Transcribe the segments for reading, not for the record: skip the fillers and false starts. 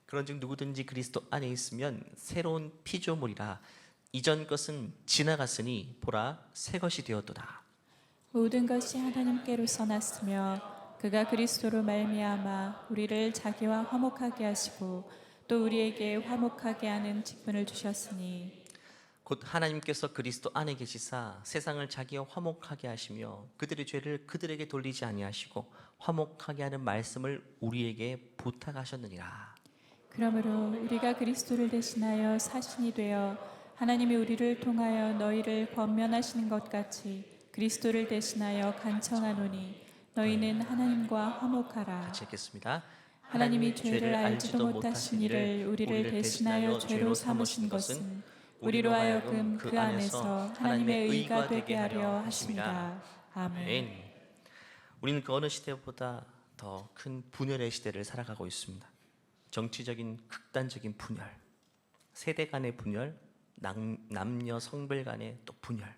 그런즉 누구든지 그리스도 안에 있으면 새로운 피조물이라. 이전 것은 지나갔으니 보라 새 것이 되었도다. 모든 것이 하나님께로서 났으며 그가 그리스도로 말미암아 우리를 자기와 화목하게 하시고 또 우리에게 화목하게 하는 직분을 주셨으니 곧 하나님께서 그리스도 안에 계시사 세상을 자기와 화목하게 하시며 그들의 죄를 그들에게 돌리지 아니하시고 화목하게 하는 말씀을 우리에게 부탁하셨느니라. 그러므로 우리가 그리스도를 대신하여 사신이 되어 하나님이 우리를 통하여 너희를 권면하시는 것 같이 그리스도를 대신하여 간청하노니 너희는 하나님과 화목하라. 같이 읽겠습니다. 하나님이 죄를 알지도 못하신 이를 우리를 대신하여 죄로 삼으신 것은 우리로 하여금 그 안에서 하나님의 의가 되게 하려 하심이라. 아멘. 우리는 그 어느 시대보다 더 큰 분열의 시대를 살아가고 있습니다. 정치적인 극단적인 분열, 세대 간의 분열, 남녀 성별 간의 또 분열.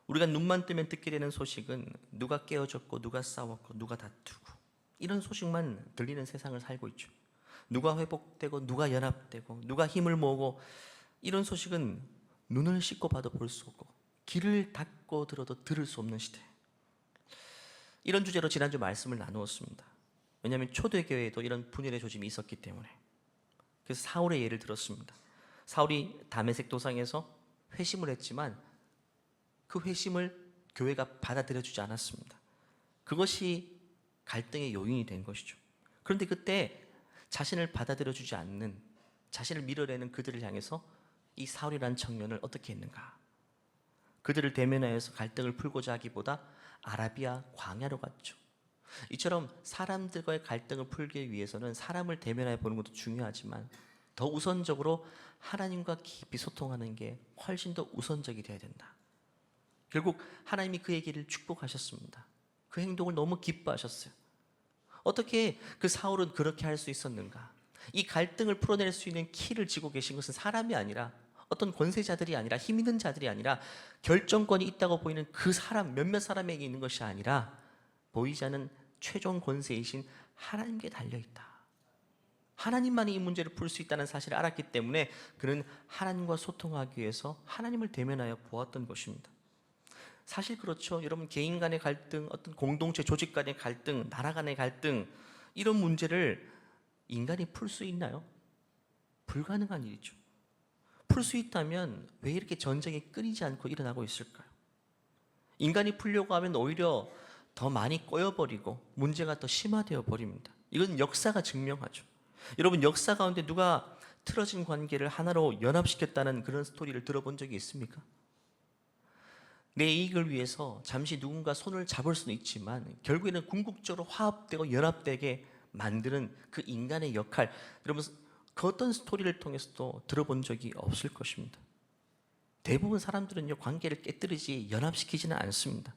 우리가 눈만 뜨면 듣게 되는 소식은 누가 깨어졌고 누가 싸웠고 누가 다투고 이런 소식만 들리는 세상을 살고 있죠. 누가 회복되고 누가 연합되고 누가 힘을 모으고 이런 소식은 눈을 씻고 봐도 볼 수 없고 귀를 닫고 들어도 들을 수 없는 시대. 이런 주제로 지난주 말씀을 나누었습니다. 왜냐하면 초대교회에도 이런 분열의 조짐이 있었기 때문에. 그래서 사울의 예를 들었습니다. 사울이 다메섹 도상에서 회심을 했지만 그 회심을 교회가 받아들여주지 않았습니다. 그것이 갈등의 요인이 된 것이죠. 그런데 그때 자신을 받아들여주지 않는, 자신을 밀어내는 그들을 향해서 이 사울이라는 청년을 어떻게 했는가? 그들을 대면하여서 갈등을 풀고자 하기보다 아라비아 광야로 갔죠. 이처럼 사람들과의 갈등을 풀기 위해서는 사람을 대면하여 보는 것도 중요하지만 더 우선적으로 하나님과 깊이 소통하는 게 훨씬 더 우선적이 되어야 된다. 결국 하나님이 그의 길을 축복하셨습니다. 그 행동을 너무 기뻐하셨어요. 어떻게 그 사울은 그렇게 할 수 있었는가? 이 갈등을 풀어낼 수 있는 키를 쥐고 계신 것은 사람이 아니라 어떤 권세자들이 아니라 힘 있는 자들이 아니라 결정권이 있다고 보이는 그 사람 몇몇 사람에게 있는 것이 아니라 보이지 않는 최종 권세이신 하나님께 달려있다. 하나님만이 이 문제를 풀 수 있다는 사실을 알았기 때문에 그는 하나님과 소통하기 위해서 하나님을 대면하여 보았던 것입니다. 사실 그렇죠. 여러분, 개인 간의 갈등, 어떤 공동체 조직 간의 갈등, 나라 간의 갈등, 이런 문제를 인간이 풀 수 있나요? 불가능한 일이죠. 풀 수 있다면 왜 이렇게 전쟁이 끊이지 않고 일어나고 있을까요? 인간이 풀려고 하면 오히려 더 많이 꼬여버리고 문제가 더 심화되어 버립니다. 이건 역사가 증명하죠. 여러분, 역사 가운데 누가 틀어진 관계를 하나로 연합시켰다는 그런 스토리를 들어본 적이 있습니까? 내 이익을 위해서 잠시 누군가 손을 잡을 수는 있지만 결국에는 궁극적으로 화합되고 연합되게 만드는 그 인간의 역할, 여러분 그 어떤 스토리를 통해서도 들어본 적이 없을 것입니다. 대부분 사람들은요, 관계를 깨뜨리지 연합시키지는 않습니다.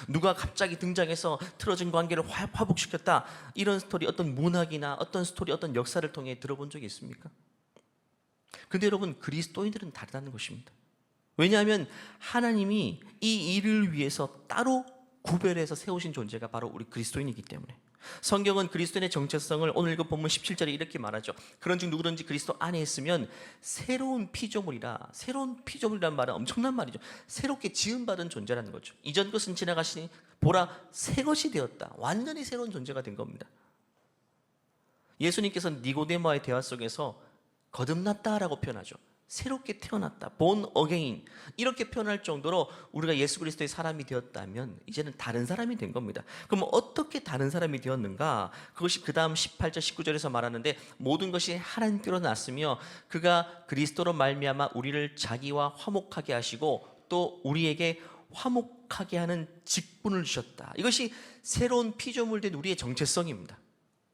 누가 갑자기 등장해서 틀어진 관계를 화복시켰다, 이런 스토리, 어떤 문학이나 어떤 스토리, 어떤 역사를 통해 들어본 적이 있습니까? 근데 여러분, 그리스도인들은 다르다는 것입니다. 왜냐하면 하나님이 이 일을 위해서 따로 구별해서 세우신 존재가 바로 우리 그리스도인이기 때문에. 성경은 그리스도인의 정체성을 오늘 읽은 본문 17절에 이렇게 말하죠. 그런즉 누구든지 그리스도 안에 있으면 새로운 피조물이라. 새로운 피조물이란 말은 엄청난 말이죠. 새롭게 지음받은 존재라는 거죠. 이전 것은 지나가시니 보라 새 것이 되었다. 완전히 새로운 존재가 된 겁니다. 예수님께서는 니고데모와의 대화 속에서 거듭났다라고 표현하죠. 새롭게 태어났다, born again, 이렇게 표현할 정도로 우리가 예수 그리스도의 사람이 되었다면 이제는 다른 사람이 된 겁니다. 그럼 어떻게 다른 사람이 되었는가? 그것이 그 다음 18절 19절에서 말하는데, 모든 것이 하나님께로 났으며 그가 그리스도로 말미암아 우리를 자기와 화목하게 하시고 또 우리에게 화목하게 하는 직분을 주셨다. 이것이 새로운 피조물 된 우리의 정체성입니다.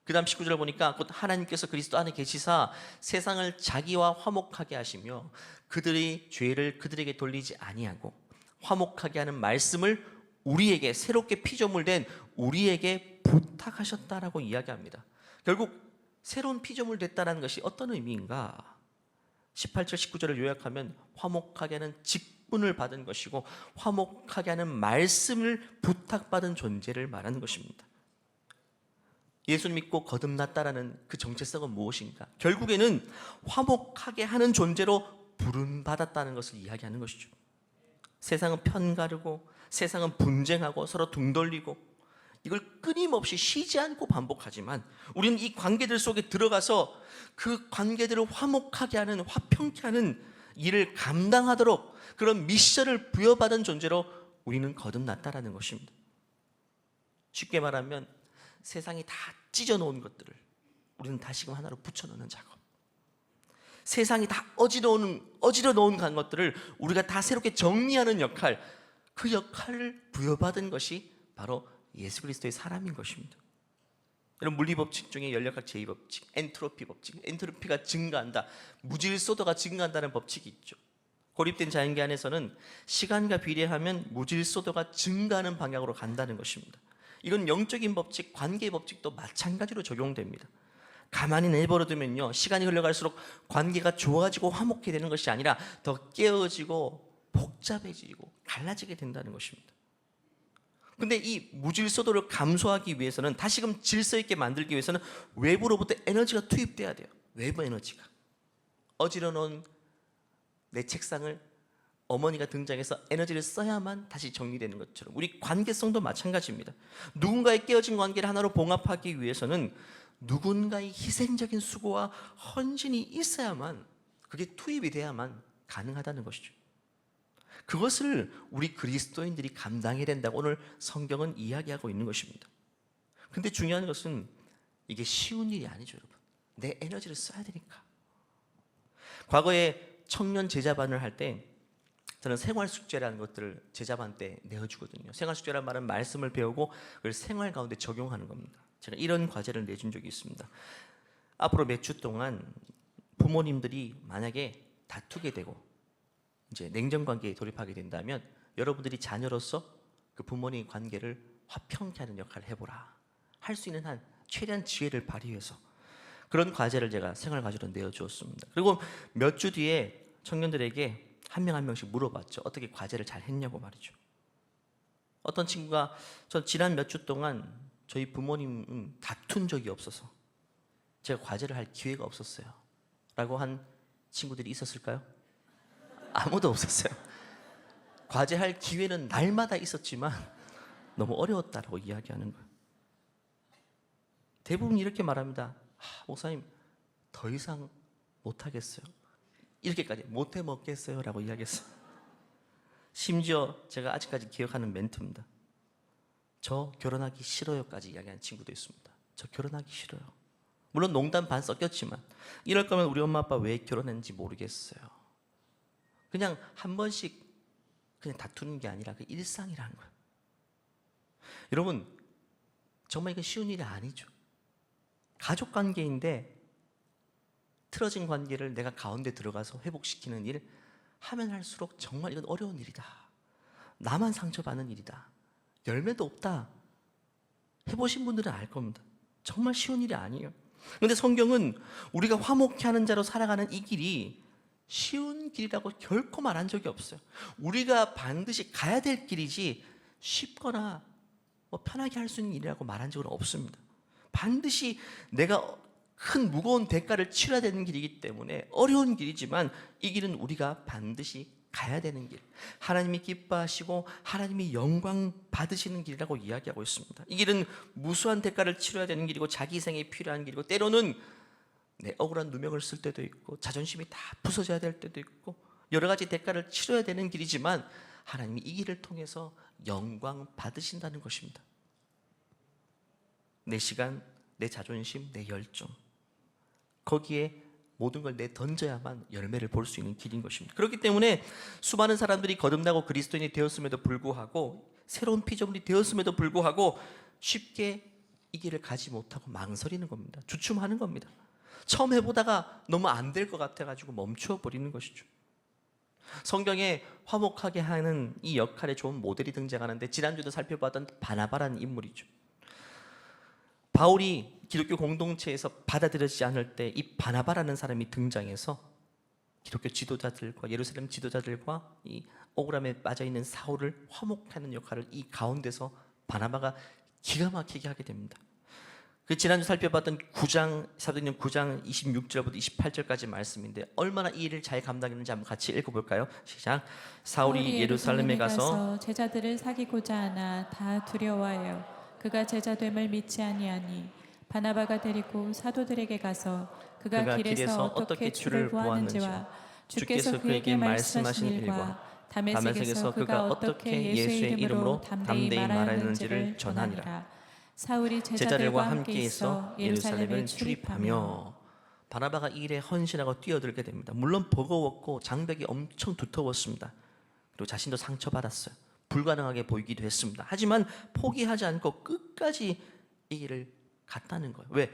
그 다음 19절 보니까 곧 하나님께서 그리스도 안에 계시사 세상을 자기와 화목하게 하시며 그들의 죄를 그들에게 돌리지 아니하고 화목하게 하는 말씀을 우리에게, 새롭게 피조물 된 우리에게 부탁하셨다라고 이야기합니다. 결국 새로운 피조물 됐다는 것이 어떤 의미인가? 18절 19절을 요약하면 화목하게 하는 직분을 받은 것이고 화목하게 하는 말씀을 부탁받은 존재를 말하는 것입니다. 예수를 믿고 거듭났다라는 그 정체성은 무엇인가? 결국에는 화목하게 하는 존재로 부름받았다는 것을 이야기하는 것이죠. 세상은 편가르고 세상은 분쟁하고 서로 등 돌리고 이걸 끊임없이 쉬지 않고 반복하지만 우리는 이 관계들 속에 들어가서 그 관계들을 화목하게 하는, 화평케 하는 일을 감당하도록 그런 미션을 부여받은 존재로 우리는 거듭났다라는 것입니다. 쉽게 말하면 세상이 다 찢어놓은 것들을 우리는 다시금 하나로 붙여놓는 작업, 세상이 다 어지러 놓은 것들을 우리가 다 새롭게 정리하는 역할, 그 역할을 부여받은 것이 바로 예수 그리스도의 사람인 것입니다. 여러분, 물리법칙 중에 연력학 제2법칙, 엔트로피 법칙, 엔트로피가 증가한다, 무질서도가 증가한다는 법칙이 있죠. 고립된 자연계 안에서는 시간과 비례하면 무질서도가 증가하는 방향으로 간다는 것입니다. 이건 영적인 법칙, 관계의 법칙도 마찬가지로 적용됩니다. 가만히 내버려두면요, 시간이 흘러갈수록 관계가 좋아지고 화목해 되는 것이 아니라 더 깨어지고 복잡해지고 갈라지게 된다는 것입니다. 근데 이 무질서도를 감소하기 위해서는, 다시금 질서 있게 만들기 위해서는 외부로부터 에너지가 투입돼야 돼요. 외부 에너지가. 어지러놓은 내 책상을 어머니가 등장해서 에너지를 써야만 다시 정리되는 것처럼 우리 관계성도 마찬가지입니다. 누군가의 깨어진 관계를 하나로 봉합하기 위해서는 누군가의 희생적인 수고와 헌신이 있어야만, 그게 투입이 돼야만 가능하다는 것이죠. 그것을 우리 그리스도인들이 감당해야 된다고 오늘 성경은 이야기하고 있는 것입니다. 근데 중요한 것은 이게 쉬운 일이 아니죠, 여러분. 내 에너지를 써야 되니까. 과거에 청년 제자반을 할 때 저는 생활숙제라는 것들을 제자반 때 내어주거든요. 생활숙제라는 말은 말씀을 배우고 그걸 생활 가운데 적용하는 겁니다. 제가 이런 과제를 내준 적이 있습니다. 앞으로 몇 주 동안 부모님들이 만약에 다투게 되고 이제 냉정관계에 돌입하게 된다면 여러분들이 자녀로서 그 부모님 관계를 화평케 하는 역할을 해보라. 할 수 있는 한 최대한 지혜를 발휘해서 그런 과제를 제가 생활과제로 내어주었습니다. 그리고 몇 주 뒤에 청년들에게 한 명 한 명씩 물어봤죠. 어떻게 과제를 잘 했냐고 말이죠. 어떤 친구가 저 지난 몇 주 동안 저희 부모님은 다툰 적이 없어서 제가 과제를 할 기회가 없었어요 라고 한 친구들이 있었을까요? 아무도 없었어요. 과제할 기회는 날마다 있었지만 너무 어려웠다라고 이야기하는 거예요. 대부분 이렇게 말합니다. 목사님, 더 이상 못하겠어요. 이렇게까지 못해 먹겠어요 라고 이야기했어요. 심지어 제가 아직까지 기억하는 멘트입니다. 저 결혼하기 싫어요까지 이야기하는 친구도 있습니다. 저 결혼하기 싫어요. 물론 농담 반 섞였지만 이럴 거면 우리 엄마 아빠 왜 결혼했는지 모르겠어요. 그냥 한 번씩 그냥 다투는 게 아니라 그 일상이라는 거예요. 여러분, 정말 이건 쉬운 일이 아니죠. 가족 관계인데 틀어진 관계를 내가 가운데 들어가서 회복시키는 일, 하면 할수록 정말 이건 어려운 일이다. 나만 상처받는 일이다. 열매도 없다. 해보신 분들은 알 겁니다. 정말 쉬운 일이 아니에요. 그런데 성경은 우리가 화목케 하는 자로 살아가는 이 길이 쉬운 길이라고 결코 말한 적이 없어요. 우리가 반드시 가야 될 길이지 쉽거나 편하게 할 수 있는 일이라고 말한 적은 없습니다. 반드시 내가 큰 무거운 대가를 치러야 되는 길이기 때문에 어려운 길이지만 이 길은 우리가 반드시 가야 되는 길, 하나님이 기뻐하시고 하나님이 영광 받으시는 길이라고 이야기하고 있습니다. 이 길은 무수한 대가를 치러야 되는 길이고 자기 희생이 필요한 길이고 때로는 내 억울한 누명을 쓸 때도 있고 자존심이 다 부서져야 될 때도 있고 여러 가지 대가를 치러야 되는 길이지만 하나님이 이 길을 통해서 영광 받으신다는 것입니다. 내 시간, 내 자존심, 내 열정, 거기에 모든 걸 내던져야만 열매를 볼 수 있는 길인 것입니다. 그렇기 때문에 수많은 사람들이 거듭나고 그리스도인이 되었음에도 불구하고, 새로운 피조물이 되었음에도 불구하고 쉽게 이 길을 가지 못하고 망설이는 겁니다. 주춤하는 겁니다. 처음 해보다가 너무 안 될 것 같아가지고 멈추어 버리는 것이죠. 성경에 화목하게 하는 이 역할에 좋은 모델이 등장하는데 지난주도 살펴봤던 바나바라는 인물이죠. 바울이 기독교 공동체에서 받아들여지지 않을 때 이 바나바라는 사람이 등장해서 기독교 지도자들과 예루살렘 지도자들과 이 억울함에 빠져있는 사울을 화목하는 역할을 이 가운데서 바나바가 기가 막히게 하게 됩니다. 그 지난주 살펴봤던 9장 사도행전 9장 26절부터 28절까지 말씀인데 얼마나 이 일을 잘 감당했는지 한번 같이 읽어볼까요? 시작. 사울이 예루살렘에 가서 제자들을 사귀고자 하나 다 두려워하여 그가 제자됨을 믿지 아니하니 바나바가 데리고 사도들에게 가서 그가 길에서 어떻게 주를 보았는지와 주께서 그에게 말씀하신 일과 다메섹에서 그가 어떻게 예수의 이름으로 담대히 말하였는지를 전하니라. 사울이 제자들과 함께 있어 예루살렘에 출입하며. 바나바가 이 일에 헌신하고 뛰어들게 됩니다. 물론 버거웠고 장벽이 엄청 두터웠습니다. 그리고 자신도 상처받았어요. 불가능하게 보이기도 했습니다. 하지만 포기하지 않고 끝까지 이 길을 갔다는 거예요. 왜?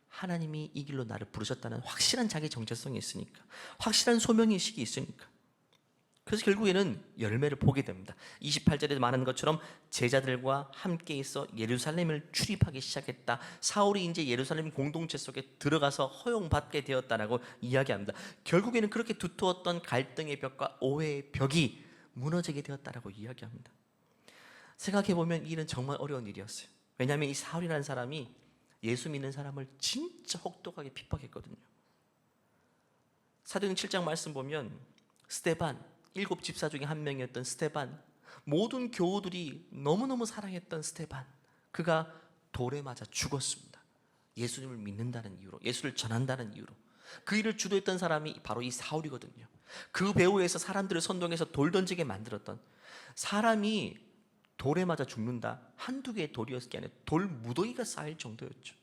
하나님이 이 길로 나를 부르셨다는 확실한 자기 정체성이 있으니까, 확실한 소명의식이 있으니까. 그래서 결국에는 열매를 보게 됩니다. 28절에 말하는 것처럼 제자들과 함께 있어 예루살렘을 출입하기 시작했다. 사울이 이제 예루살렘 공동체 속에 들어가서 허용받게 되었다라고 이야기합니다. 결국에는 그렇게 두터웠던 갈등의 벽과 오해의 벽이 무너지게 되었다라고 이야기합니다. 생각해보면 이 일은 정말 어려운 일이었어요. 왜냐하면 이 사울이라는 사람이 예수 믿는 사람을 진짜 혹독하게 핍박했거든요. 사도행전 7장 말씀 보면 스데반, 7 집사 중에 한 명이었던 스데반, 모든 교우들이 너무너무 사랑했던 스데반, 그가 돌에 맞아 죽었습니다. 예수님을 믿는다는 이유로, 예수를 전한다는 이유로. 그 일을 주도했던 사람이 바로 이 사울이거든요. 그 배후에서 사람들을 선동해서 돌 던지게 만들었던, 사람이 돌에 맞아 죽는다, 한두 개의 돌이었을 게 아니라 돌 무더기가 쌓일 정도였죠.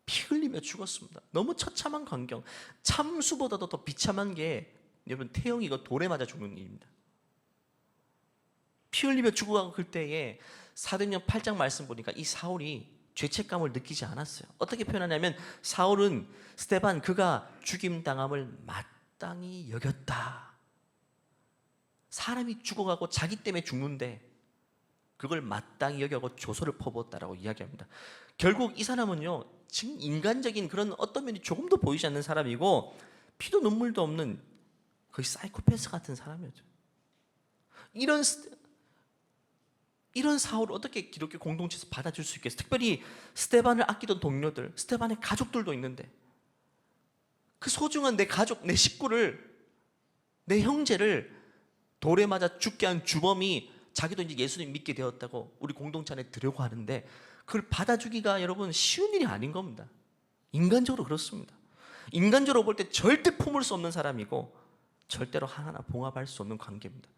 피 흘리며 죽었습니다. 너무 처참한 광경, 참수보다도 더 비참한 게 여러분 태영이가 돌에 맞아 죽는 일입니다. 피 흘리며 죽어가고 그때에 사도행전 8장 말씀 보니까 이 사울이 죄책감을 느끼지 않았어요. 어떻게 표현하냐면 사울은 스데반 그가 죽임당함을 마땅히 여겼다. 사람이 죽어가고 자기 때문에 죽는데 그걸 마땅히 여겨고 조소를 퍼부었다라고 이야기합니다. 결국 이 사람은요, 지금 인간적인 그런 어떤 면이 조금도 보이지 않는 사람이고 피도 눈물도 없는 거의 사이코패스 같은 사람이었죠. 이런 사울을 어떻게 기독교 공동체에서 받아줄 수 있겠어요? 특별히 스데반을 아끼던 동료들, 스데반의 가족들도 있는데 그 소중한 내 가족, 내 식구를, 내 형제를 돌에 맞아 죽게 한 주범이 자기도 이제 예수님 믿게 되었다고 우리 공동체 안에 들으려고 하는데 그걸 받아주기가 여러분 쉬운 일이 아닌 겁니다. 인간적으로 그렇습니다. 인간적으로 볼 때 절대 품을 수 없는 사람이고 절대로 하나하나 봉합할 수 없는 관계입니다.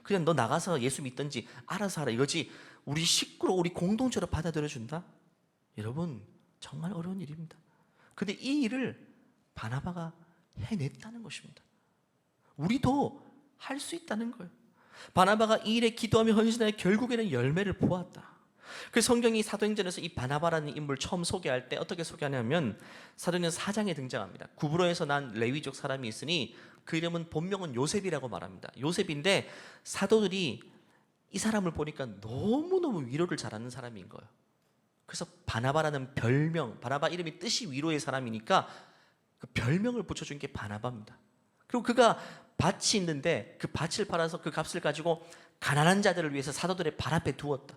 그냥 너 나가서 예수 믿든지 알아서 하라 이거지 우리 식구로 우리 공동체로 받아들여준다? 여러분 정말 어려운 일입니다. 근데 이 일을 바나바가 해냈다는 것입니다. 우리도 할 수 있다는 거예요. 바나바가 이 일에 기도하며 헌신하여 결국에는 열매를 보았다. 그 성경이 사도행전에서 이 바나바라는 인물을 처음 소개할 때 어떻게 소개하냐면 사도행전 4장에 등장합니다. 구브로에서 난 레위족 사람이 있으니 그 이름은 본명은 요셉이라고 말합니다. 요셉인데 사도들이 이 사람을 보니까 너무너무 위로를 잘하는 사람인 거예요. 그래서 바나바라는 별명, 바나바 이름이 뜻이 위로의 사람이니까 그 별명을 붙여준 게 바나바입니다. 그리고 그가 밭이 있는데 그 밭을 팔아서 그 값을 가지고 가난한 자들을 위해서 사도들의 발 앞에 두었다.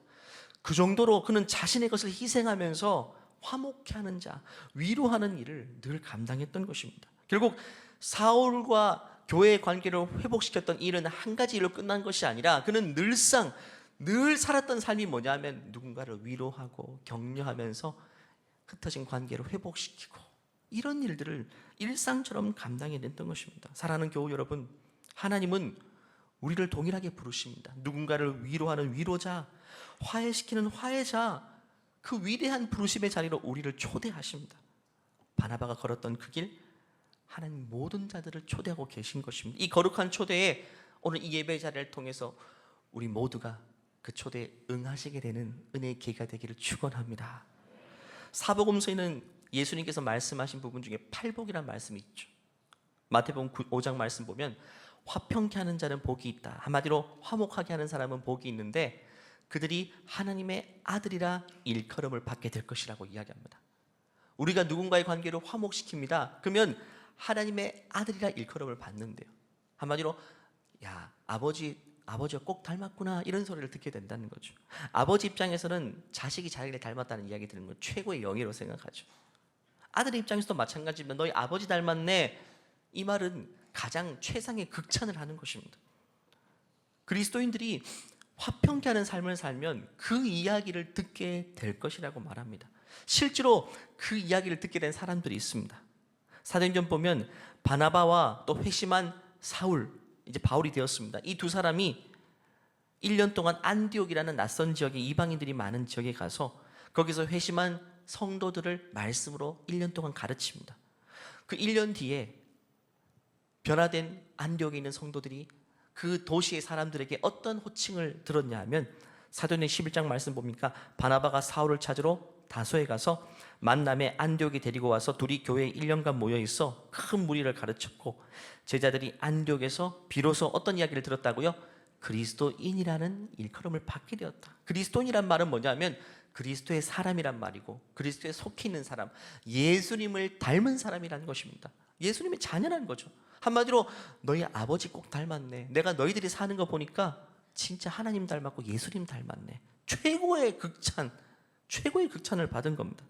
그 정도로 그는 자신의 것을 희생하면서 화목케 하는 자, 위로하는 일을 늘 감당했던 것입니다. 결국 사울과 교회의 관계를 회복시켰던 일은 한 가지 일로 끝난 것이 아니라 그는 늘상 늘 살았던 삶이 뭐냐면 누군가를 위로하고 격려하면서 흩어진 관계를 회복시키고 이런 일들을 일상처럼 감당해냈던 것입니다. 사랑하는 교우 여러분, 하나님은 우리를 동일하게 부르십니다. 누군가를 위로하는 위로자, 화해시키는 화해자, 그 위대한 부르심의 자리로 우리를 초대하십니다. 바나바가 걸었던 그 길, 하나님 모든 자들을 초대하고 계신 것입니다. 이 거룩한 초대에 오늘 이 예배 자리를 통해서 우리 모두가 그 초대에 응하시게 되는 은혜의 계기가 되기를 축원합니다. 사복음서에는 예수님께서 말씀하신 부분 중에 팔복이라는 말씀이 있죠. 마태복음 5장 말씀 보면 화평케 하는 자는 복이 있다. 한마디로 화목하게 하는 사람은 복이 있는데 그들이 하나님의 아들이라 일컬음을 받게 될 것이라고 이야기합니다. 우리가 누군가의 관계를 화목시킵니다. 그러면 하나님의 아들이라 일컬음을 받는데요. 한마디로 야 아버지 아버지가 꼭 닮았구나 이런 소리를 듣게 된다는 거죠. 아버지 입장에서는 자식이 자기를 닮았다는 이야기 들은 건 최고의 영예로 생각하죠. 아들의 입장에서도 마찬가지입니다. 너희 아버지 닮았네, 이 말은 가장 최상의 극찬을 하는 것입니다. 그리스도인들이 화평케 하는 삶을 살면 그 이야기를 듣게 될 것이라고 말합니다. 실제로 그 이야기를 듣게 된 사람들이 있습니다. 사도행전 보면 바나바와 또 회심한 사울, 이제 바울이 되었습니다. 이 두 사람이 1년 동안 안디옥이라는 낯선 지역에, 이방인들이 많은 지역에 가서 거기서 회심한 성도들을 말씀으로 1년 동안 가르칩니다. 그 1년 뒤에 변화된 안디옥에 있는 성도들이 그 도시의 사람들에게 어떤 호칭을 들었냐 하면, 사도행전 11장 말씀 보니까 바나바가 사울을 찾으러 다소에 가서 만남에 안디옥에 데리고 와서 둘이 교회에 1년간 모여 있어 큰 무리를 가르쳤고, 제자들이 안디옥에서 비로소 어떤 이야기를 들었다고요? 그리스도인이라는 일컬음을 받게 되었다. 그리스도인이란 말은 뭐냐면 그리스도의 사람이란 말이고, 그리스도에 속해 있는 사람, 예수님을 닮은 사람이라는 것입니다. 예수님의 자녀라는 거죠. 한마디로 너희 아버지 꼭 닮았네, 내가 너희들이 사는 거 보니까 진짜 하나님 닮았고 예수님 닮았네, 최고의 극찬, 최고의 극찬을 받은 겁니다.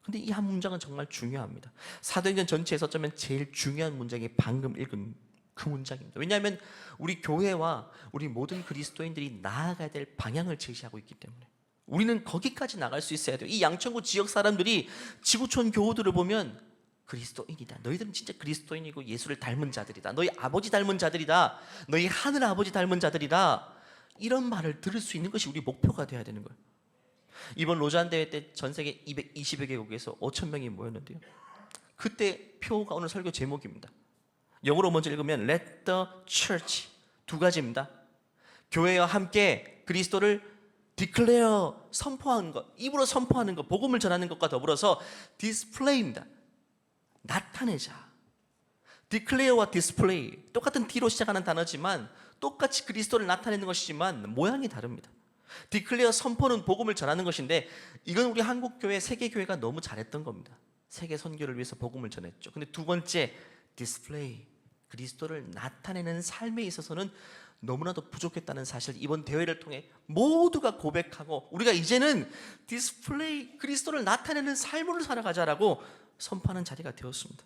근데 이 한 문장은 정말 중요합니다. 사도행전 전체에서 어쩌면 제일 중요한 문장이 방금 읽은 그 문장입니다. 왜냐하면 우리 교회와 우리 모든 그리스도인들이 나아가야 될 방향을 제시하고 있기 때문에 우리는 거기까지 나갈 수 있어야 돼요. 이 양천구 지역 사람들이 지구촌 교우들을 보면 그리스도인이다, 너희들은 진짜 그리스도인이고 예수를 닮은 자들이다, 너희 아버지 닮은 자들이다, 너희 하늘 아버지 닮은 자들이다, 이런 말을 들을 수 있는 것이 우리 목표가 되어야 되는 거예요. 이번 로잔 대회 때 전 세계 220여 개국에서 5천 명이 모였는데요, 그때 표가 오늘 설교 제목입니다. 영어로 먼저 읽으면 Let the church, 두 가지입니다. 교회와 함께 그리스도를 declare, 선포하는 것, 입으로 선포하는 것, 복음을 전하는 것과 더불어서 display입니다. 나타내자. declare와 display, 똑같은 D로 시작하는 단어지만 똑같이 그리스도를 나타내는 것이지만 모양이 다릅니다. declare, 선포는 복음을 전하는 것인데, 이건 우리 한국교회, 세계교회가 너무 잘했던 겁니다. 세계 선교를 위해서 복음을 전했죠. 근데 두 번째, display, 그리스도를 나타내는 삶에 있어서는 너무나도 부족했다는 사실, 이번 대회를 통해 모두가 고백하고 우리가 이제는 display, 그리스도를 나타내는 삶으로 살아가자라고 선포하는 자리가 되었습니다.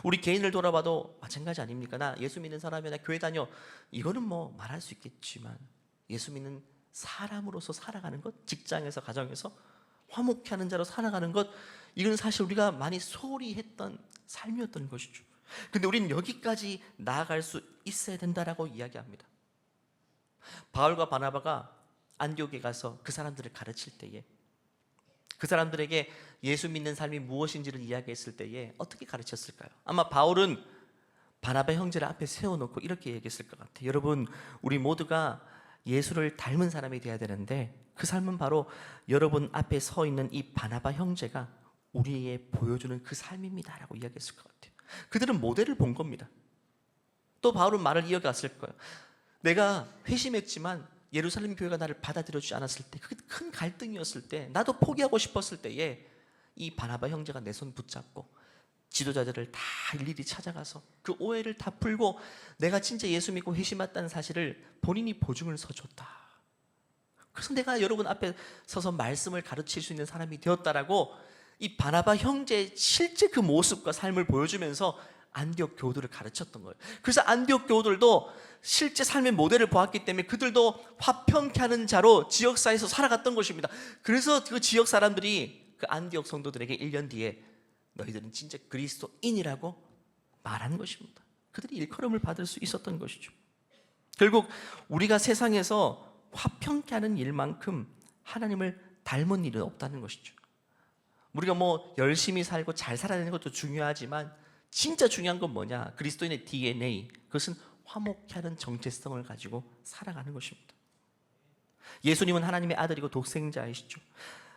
우리 개인을 돌아봐도 마찬가지 아닙니까? 나 예수 믿는 사람이야, 나 교회 다녀, 이거는 뭐 말할 수 있겠지만 예수 믿는 사람으로서 살아가는 것, 직장에서 가정에서 화목케 하는 자로 살아가는 것, 이건 사실 우리가 많이 소홀히 했던 삶이었던 것이죠. 근데 우리는 여기까지 나아갈 수 있어야 된다라고 이야기합니다. 바울과 바나바가 안디옥에 가서 그 사람들을 가르칠 때에, 그 사람들에게 예수 믿는 삶이 무엇인지를 이야기했을 때에 어떻게 가르쳤을까요? 아마 바울은 바나바 형제를 앞에 세워놓고 이렇게 얘기했을 것 같아요. 여러분, 우리 모두가 예수를 닮은 사람이 되어야 되는데 그 삶은 바로 여러분 앞에 서 있는 이 바나바 형제가 우리에게 보여주는 그 삶입니다 라고 이야기했을 것 같아요. 그들은 모델을 본 겁니다. 또 바울은 말을 이어갔을 거예요. 내가 회심했지만 예루살렘 교회가 나를 받아들여주지 않았을 때, 그게 큰 갈등이었을 때, 나도 포기하고 싶었을 때에 이 바나바 형제가 내 손 붙잡고 지도자들을 다 일일이 찾아가서 그 오해를 다 풀고 내가 진짜 예수 믿고 회심했다는 사실을 본인이 보증을 서줬다. 그래서 내가 여러분 앞에 서서 말씀을 가르칠 수 있는 사람이 되었다라고 이 바나바 형제의 실제 그 모습과 삶을 보여주면서 안디옥 교우들을 가르쳤던 거예요. 그래서 안디옥 교우들도 실제 삶의 모델을 보았기 때문에 그들도 화평케 하는 자로 지역사회에서 살아갔던 것입니다. 그래서 그 지역 사람들이 그 안디옥 성도들에게 1년 뒤에 너희들은 진짜 그리스도인이라고 말한 것입니다. 그들이 일컬음을 받을 수 있었던 것이죠. 결국 우리가 세상에서 화평케 하는 일만큼 하나님을 닮은 일은 없다는 것이죠. 우리가 뭐 열심히 살고 잘 살아야 되는 것도 중요하지만 진짜 중요한 건 뭐냐? 그리스도인의 DNA, 그것은 화목케 하는 정체성을 가지고 살아가는 것입니다. 예수님은 하나님의 아들이고 독생자이시죠.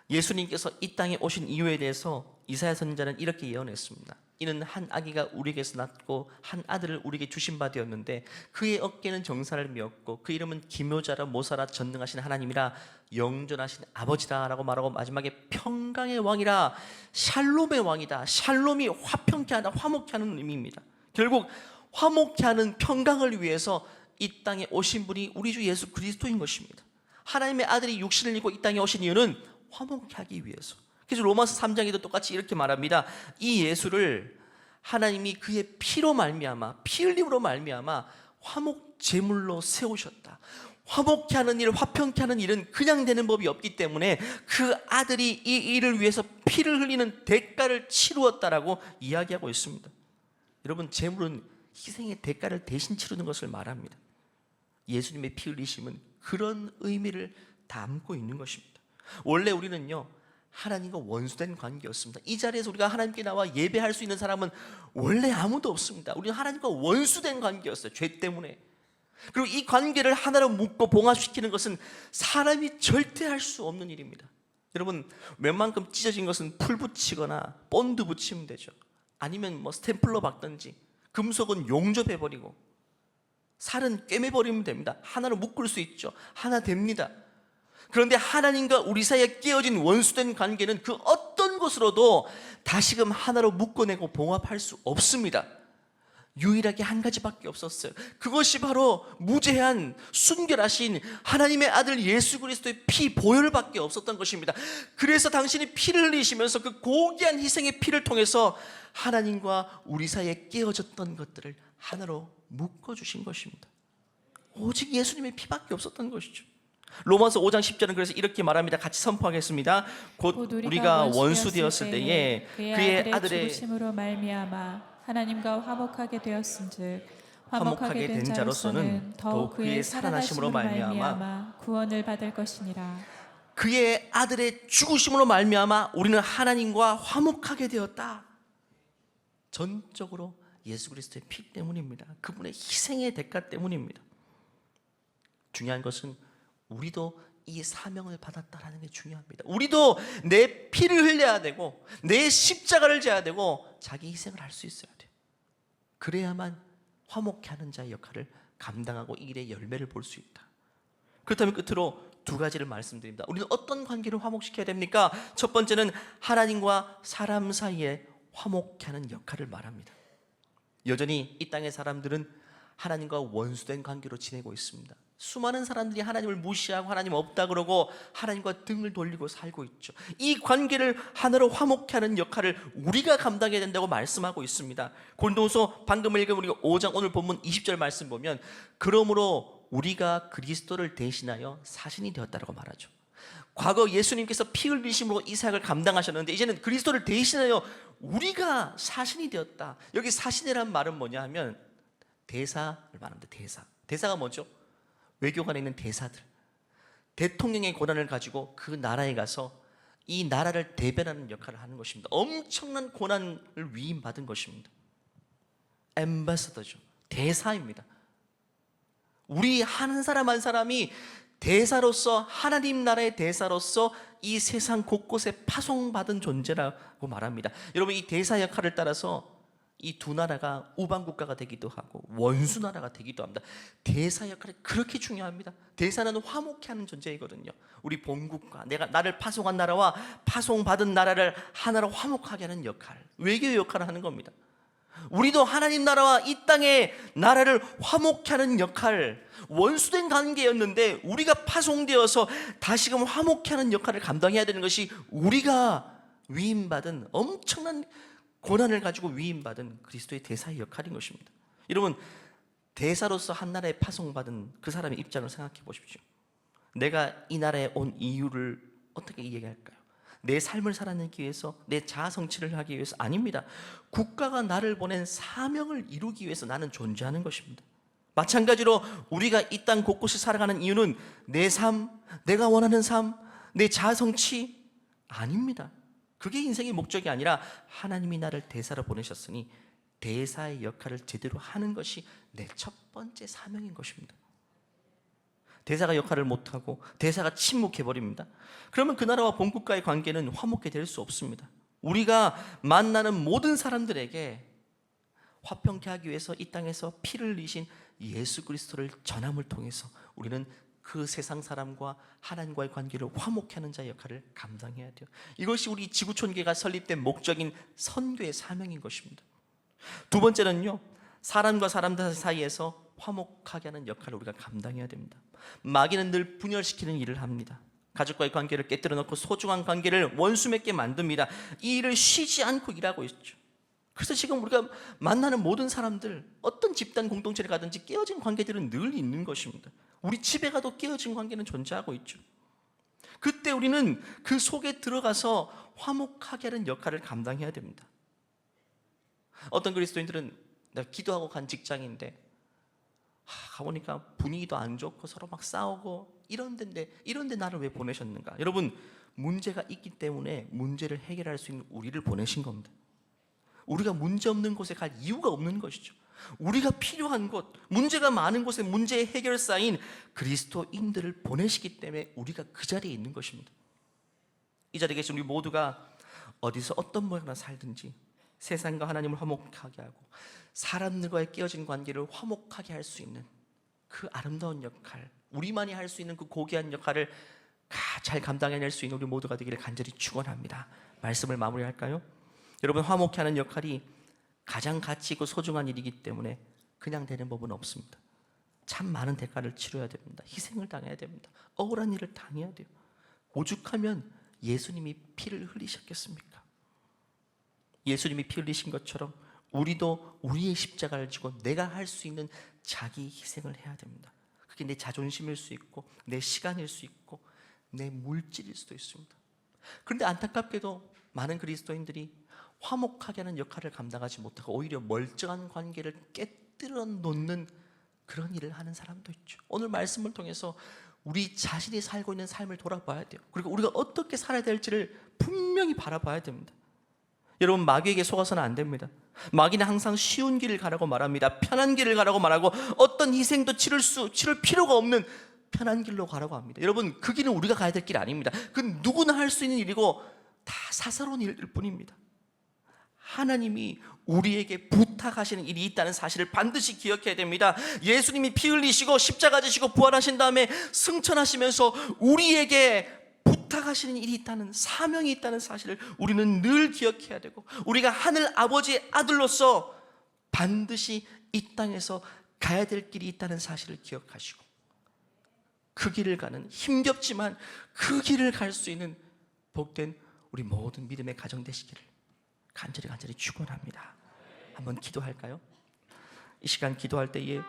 예수님께서 이 땅에 오신 이유에 대해서 이사야 선지자는 이렇게 예언했습니다. 이는 한 아기가 우리에게서 낳고 한 아들을 우리에게 주신 바 되었는데 그의 어깨는 정사를 메었고 그 이름은 기묘자라 모사라 전능하신 하나님이라 영존하신 아버지다 라고 말하고 마지막에 평강의 왕이라 샬롬의 왕이다. 샬롬이 화평케 하다, 화목케 하는 의미입니다. 결국 화목케 하는 평강을 위해서 이 땅에 오신 분이 우리 주 예수 그리스도인 것입니다. 하나님의 아들이 육신을 입고 이 땅에 오신 이유는 화목케 하기 위해서. 그래서 로마서 3장에도 똑같이 이렇게 말합니다. 이 예수를 하나님이 그의 피로 말미암아, 피 흘림으로 말미암아 화목 제물로 세우셨다. 화목케 하는 일, 화평케 하는 일은 그냥 되는 법이 없기 때문에 그 아들이 이 일을 위해서 피를 흘리는 대가를 치루었다라고 이야기하고 있습니다. 여러분, 제물은 희생의 대가를 대신 치르는 것을 말합니다. 예수님의 피 흘리심은 그런 의미를 담고 있는 것입니다. 원래 우리는요, 하나님과 원수된 관계였습니다. 이 자리에서 우리가 하나님께 나와 예배할 수 있는 사람은 원래 아무도 없습니다. 우리는 하나님과 원수된 관계였어요. 죄 때문에. 그리고 이 관계를 하나로 묶고 봉합시키는 것은 사람이 절대 할 수 없는 일입니다. 여러분, 웬만큼 찢어진 것은 풀 붙이거나 본드 붙이면 되죠. 아니면 뭐 스탬플러 박든지, 금속은 용접해버리고 살은 꿰매버리면 됩니다. 하나로 묶을 수 있죠. 하나 됩니다. 그런데 하나님과 우리 사이에 깨어진 원수된 관계는 그 어떤 것으로도 다시금 하나로 묶어내고 봉합할 수 없습니다. 유일하게 한 가지밖에 없었어요. 그것이 바로 무제한 순결하신 하나님의 아들 예수 그리스도의 피 보혈밖에 없었던 것입니다. 그래서 당신이 피를 흘리시면서 그 고귀한 희생의 피를 통해서 하나님과 우리 사이에 깨어졌던 것들을 하나로 묶어주신 것입니다. 오직 예수님의 피밖에 없었던 것이죠. 로마서 5장 10절은 그래서 이렇게 말합니다. 같이 선포하겠습니다. 곧 우리가 원수 되었을 때에 그의 아들의 죽으심으로 말미암아 하나님과 화목하게 되었은즉 화목하게 된 자로서는 더욱 그의 살아나심으로 말미암아 구원을 받을 것이니라. 그의 아들의 죽으심으로 말미암아 우리는 하나님과 화목하게 되었다. 전적으로 예수 그리스도의 피 때문입니다. 그분의 희생의 대가 때문입니다. 중요한 것은 우리도 이 사명을 받았다라는 게 중요합니다. 우리도 내 피를 흘려야 되고 내 십자가를 져야 되고 자기 희생을 할 수 있어야 돼요. 그래야만 화목케 하는 자의 역할을 감당하고 이 일의 열매를 볼 수 있다. 그렇다면 끝으로 두 가지를 말씀드립니다. 우리는 어떤 관계를 화목시켜야 됩니까? 첫 번째는 하나님과 사람 사이에 화목케 하는 역할을 말합니다. 여전히 이 땅의 사람들은 하나님과 원수된 관계로 지내고 있습니다. 수많은 사람들이 하나님을 무시하고 하나님 없다 그러고 하나님과 등을 돌리고 살고 있죠. 이 관계를 하나로 화목케 하는 역할을 우리가 감당해야 된다고 말씀하고 있습니다. 고린도후서 방금 읽은 우리가 5장 오늘 본문 20절 말씀 보면 그러므로 우리가 그리스도를 대신하여 사신이 되었다라고 말하죠. 과거 예수님께서 피 흘리심으로 이 사역을 감당하셨는데 이제는 그리스도를 대신하여 우리가 사신이 되었다. 여기 사신이란 말은 뭐냐 하면 대사를 말합니다. 대사가 뭐죠? 외교관에 있는 대사들, 대통령의 권한을 가지고 그 나라에 가서 이 나라를 대변하는 역할을 하는 것입니다. 엄청난 권한을 위임받은 것입니다. 앰바서더죠. 대사입니다. 우리 한 사람 한 사람이 대사로서, 하나님 나라의 대사로서 이 세상 곳곳에 파송받은 존재라고 말합니다. 여러분, 이 대사 역할을 따라서 이 두 나라가 우방국가가 되기도 하고 원수 나라가 되기도 합니다. 대사 역할이 그렇게 중요합니다. 대사는 화목케 하는 존재이거든요. 우리 본국과 나를 파송한 나라와 파송받은 나라를 하나로 화목하게 하는 역할, 외교 역할을 하는 겁니다. 우리도 하나님 나라와 이 땅의 나라를 화목케 하는 역할, 원수된 관계였는데 우리가 파송되어서 다시금 화목케 하는 역할을 감당해야 되는 것이 우리가 위임받은 엄청난 고난을 가지고 위임받은 그리스도의 대사의 역할인 것입니다. 여러분, 대사로서 한 나라에 파송받은 그 사람의 입장을 생각해 보십시오. 내가 이 나라에 온 이유를 어떻게 이야기할까요? 내 삶을 살아내기 위해서, 내 자아 성취를 하기 위해서 아닙니다. 국가가 나를 보낸 사명을 이루기 위해서 나는 존재하는 것입니다. 마찬가지로 우리가 이 땅 곳곳에 살아가는 이유는 내 삶, 내가 원하는 삶, 내 자아 성취 아닙니다. 그게 인생의 목적이 아니라 하나님이 나를 대사로 보내셨으니 대사의 역할을 제대로 하는 것이 내 첫 번째 사명인 것입니다. 대사가 역할을 못하고 대사가 침묵해버립니다. 그러면 그 나라와 본국가의 관계는 화목게 될 수 없습니다. 우리가 만나는 모든 사람들에게 화평케 하기 위해서 이 땅에서 피를 흘리신 예수 그리스도를 전함을 통해서 우리는 그 세상 사람과 하나님과의 관계를 화목케 하는 자의 역할을 감당해야 돼요. 이것이 우리 지구촌교회가 설립된 목적인 선교의 사명인 것입니다. 두 번째는요, 사람과 사람 사이에서 화목하게 하는 역할을 우리가 감당해야 됩니다. 마귀는 늘 분열시키는 일을 합니다. 가족과의 관계를 깨뜨려 놓고 소중한 관계를 원수 맺게 만듭니다. 이 일을 쉬지 않고 일하고 있죠. 그래서 지금 우리가 만나는 모든 사람들, 어떤 집단 공동체를 가든지 깨어진 관계들은 늘 있는 것입니다. 우리 집에 가도 깨어진 관계는 존재하고 있죠. 그때 우리는 그 속에 들어가서 화목하게 하는 역할을 감당해야 됩니다. 어떤 그리스도인들은 내가 기도하고 간 직장인데 가보니까 분위기도 안 좋고 서로 막 싸우고 이런데 나를 왜 보내셨는가? 여러분, 문제가 있기 때문에 문제를 해결할 수 있는 우리를 보내신 겁니다. 우리가 문제 없는 곳에 갈 이유가 없는 것이죠. 우리가 필요한 곳, 문제가 많은 곳에 문제의 해결사인 그리스도인들을 보내시기 때문에 우리가 그 자리에 있는 것입니다. 이 자리에 계신 우리 모두가 어디서 어떤 모양으로 살든지 세상과 하나님을 화목하게 하고 사람들과의 깨어진 관계를 화목하게 할 수 있는 그 아름다운 역할, 우리만이 할 수 있는 그 고귀한 역할을 잘 감당해낼 수 있는 우리 모두가 되기를 간절히 축원합니다. 말씀을 마무리할까요? 여러분, 화목케 하는 역할이 가장 가치 있고 소중한 일이기 때문에 그냥 되는 법은 없습니다. 참 많은 대가를 치러야 됩니다. 희생을 당해야 됩니다. 억울한 일을 당해야 돼요. 오죽하면 예수님이 피를 흘리셨겠습니까? 예수님이 피 흘리신 것처럼 우리도 우리의 십자가를 지고 내가 할 수 있는 자기 희생을 해야 됩니다. 그게 내 자존심일 수 있고 내 시간일 수 있고 내 물질일 수도 있습니다. 그런데 안타깝게도 많은 그리스도인들이 화목하게 하는 역할을 감당하지 못하고 오히려 멀쩡한 관계를 깨뜨려 놓는 그런 일을 하는 사람도 있죠. 오늘 말씀을 통해서 우리 자신이 살고 있는 삶을 돌아봐야 돼요. 그리고 우리가 어떻게 살아야 될지를 분명히 바라봐야 됩니다. 여러분, 마귀에게 속아서는 안 됩니다. 마귀는 항상 쉬운 길을 가라고 말합니다. 편한 길을 가라고 말하고 어떤 희생도 치를 필요가 없는 편한 길로 가라고 합니다. 여러분, 그 길은 우리가 가야 될 길 아닙니다. 그건 누구나 할 수 있는 일이고 다 사사로운 일일 뿐입니다. 하나님이 우리에게 부탁하시는 일이 있다는 사실을 반드시 기억해야 됩니다. 예수님이 피 흘리시고 십자가 지시고 부활하신 다음에 승천하시면서 우리에게 부탁하시는 일이 있다는, 사명이 있다는 사실을 우리는 늘 기억해야 되고, 우리가 하늘 아버지의 아들로서 반드시 이 땅에서 가야 될 길이 있다는 사실을 기억하시고 그 길을 가는, 힘겹지만 그 길을 갈 수 있는 복된 우리 모든 믿음의 가정 되시기를 간절히 축원합니다. 한번 기도할까요? 이 시간 기도할 때에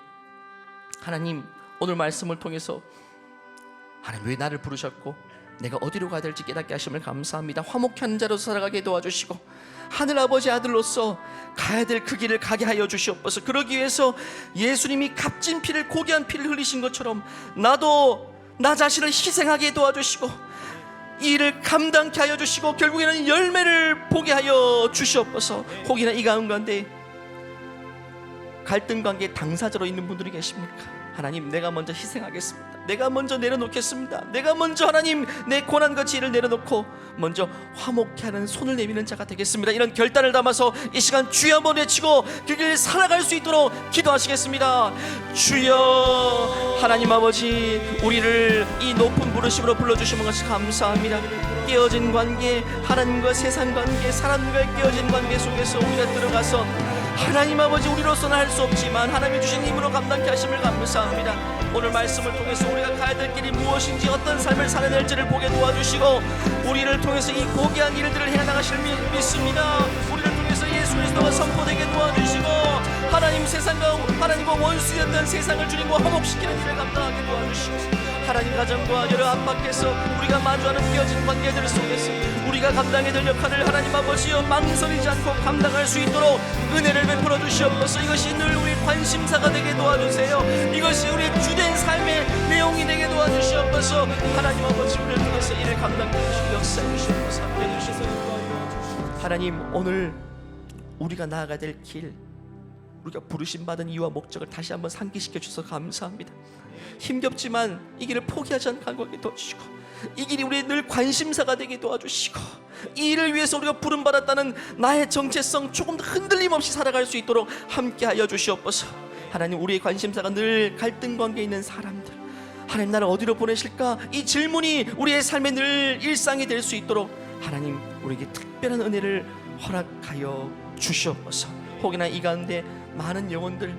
하나님, 오늘 말씀을 통해서 하나님 왜 나를 부르셨고 내가 어디로 가야 될지 깨닫게 하심을 감사합니다. 화목한 자로 살아가게 도와주시고 하늘아버지 아들로서 가야 될 그 길을 가게 하여 주시옵소서. 그러기 위해서 예수님이 값진 피를, 고귀한 피를 흘리신 것처럼 나도 나 자신을 희생하게 도와주시고 이 일을 감당케 하여 주시고 결국에는 열매를 보게 하여 주시옵소서. 혹이나 이 가운데 갈등 관계 당사자로 있는 분들이 계십니까? 하나님, 내가 먼저 희생하겠습니다. 내가 먼저 내려놓겠습니다. 내가 먼저 하나님 내 고난과 지혜를 내려놓고 먼저 화목케 하는 손을 내미는 자가 되겠습니다. 이런 결단을 담아서 이 시간 주여 한번 외치고 그 길을 살아갈 수 있도록 기도하시겠습니다. 주여, 하나님 아버지, 우리를 이 높은 부르심으로 불러주시는 것을 감사합니다. 깨어진 관계, 하나님과 세상 관계, 사람과의 깨어진 관계 속에서 우리가 들어가서 하나님 아버지, 우리로서는 할 수 없지만 하나님이 주신 힘으로 감당케 하심을 감사합니다. 오늘 말씀을 통해서 우리가 가야 될 길이 무엇인지, 어떤 삶을 살아야 될지를 보게 도와주시고 우리를 통해서 이 고귀한 일들을 해나가실 믿습니다. 우리를 통해서 예수 그리스도가 선포되게 도와주시고 하나님, 세상과 하나님과 원수였던 세상을 주님과 화목시키는 일을 감당하게 도와주시고 하나님, 가정과 여러 안팎에서 우리가 마주하는 깨어진 관계들 속에서 우리가 감당해야 될 역할을 하나님 아버지여 망설이지 않고 감당할 수 있도록 은혜를 베풀어 주시옵소서. 이것이 늘 우리 관심사가 되게 도와주세요. 이것이 우리의 주된 삶의 내용이 되게 도와주시옵소서. 하나님 아버지, 우리를 통해서 이를 감당해 주시고 역사해 주시옵소서. 함께해 주시옵소서. 하나님, 오늘 우리가 나아가야 될 길, 우리가 부르심 받은 이유와 목적을 다시 한번 상기시켜 주셔서 감사합니다. 힘겹지만 이 길을 포기하지 않고 가게 도와주시고 이 길이 우리의 늘 관심사가 되게 도와주시고 이 일을 위해서 우리가 부름받았다는 나의 정체성 조금 더 흔들림 없이 살아갈 수 있도록 함께하여 주시옵소서. 하나님, 우리의 관심사가 늘 갈등 관계에 있는 사람들, 하나님 나를 어디로 보내실까, 이 질문이 우리의 삶의 늘 일상이 될 수 있도록 하나님 우리에게 특별한 은혜를 허락하여 주시옵소서. 혹이나 이 가운데 많은 영혼들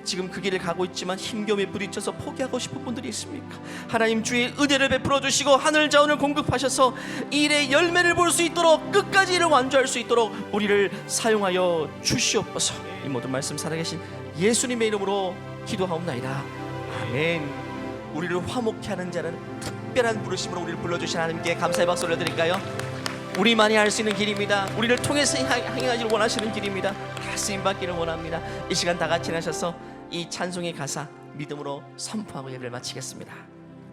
지금 그 길을 가고 있지만 힘겨움에 부딪혀서 포기하고 싶은 분들이 있습니까? 하나님 주의 은혜를 베풀어 주시고 하늘 자원을 공급하셔서 이 일의 열매를 볼 수 있도록 끝까지 이를 완주할 수 있도록 우리를 사용하여 주시옵소서. 이 모든 말씀 살아계신 예수님의 이름으로 기도하옵나이다. 아멘. 우리를 화목케 하는 자는 특별한 부르심으로 우리를 불러주신 하나님께 감사의 박수 올려드릴까요? 우리만이 할 수 있는 길입니다. 우리를 통해서 행하기를 원하시는 길입니다. 다 쓰임받기를 원합니다. 이 시간 다 같이 하셔서 이 찬송의 가사 믿음으로 선포하고 예배를 마치겠습니다.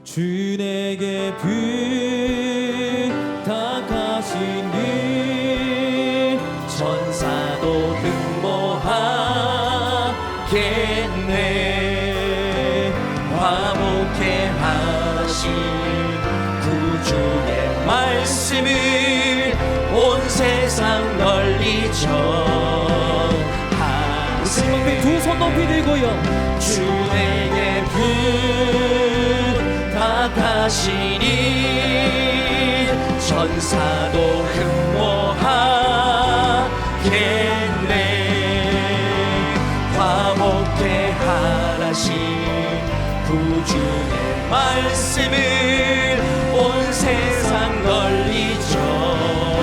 주 내게 부탁하시니 천사도 흠모하겠네. 화목케 하신 구주의 말씀을 온 세상 널리 전하리. 두 손 높이 들고요. 주 내게 부탁하시니 천사도 흠모하겠네. 화목케 하라신 구주의 말씀을 온 세상 널리 전하리.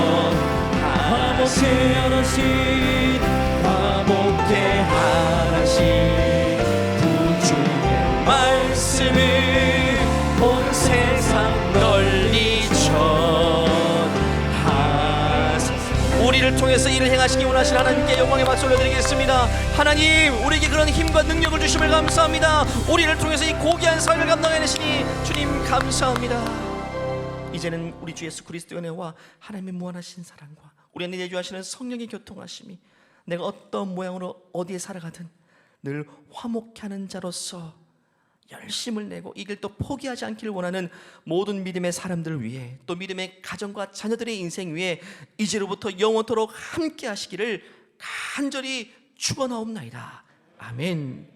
화목케 하라신 구주의 말씀을 온 세상 널리 전하사. 우리를 통해서 일을 행하시기 원하시는 하나님께 영광의 박수 올려드리겠습니다. 하나님, 우리에게 그런 힘과 능력을 주심을 감사합니다. 우리를 통해서 이 고귀한 사역을 감당해내시니 주님 감사합니다. 이제는 우리 주 예수 그리스도의 은혜와 하나님의 무한하신 사랑과 우리 안에 내주하시는 성령의 교통하심이 내가 어떤 모양으로 어디에 살아가든 늘 화목케 하는 자로서 열심을 내고 이 길 또 포기하지 않기를 원하는 모든 믿음의 사람들을 위해, 또 믿음의 가정과 자녀들의 인생 위에 이제로부터 영원토록 함께 하시기를 간절히 축원하옵나이다. 아멘.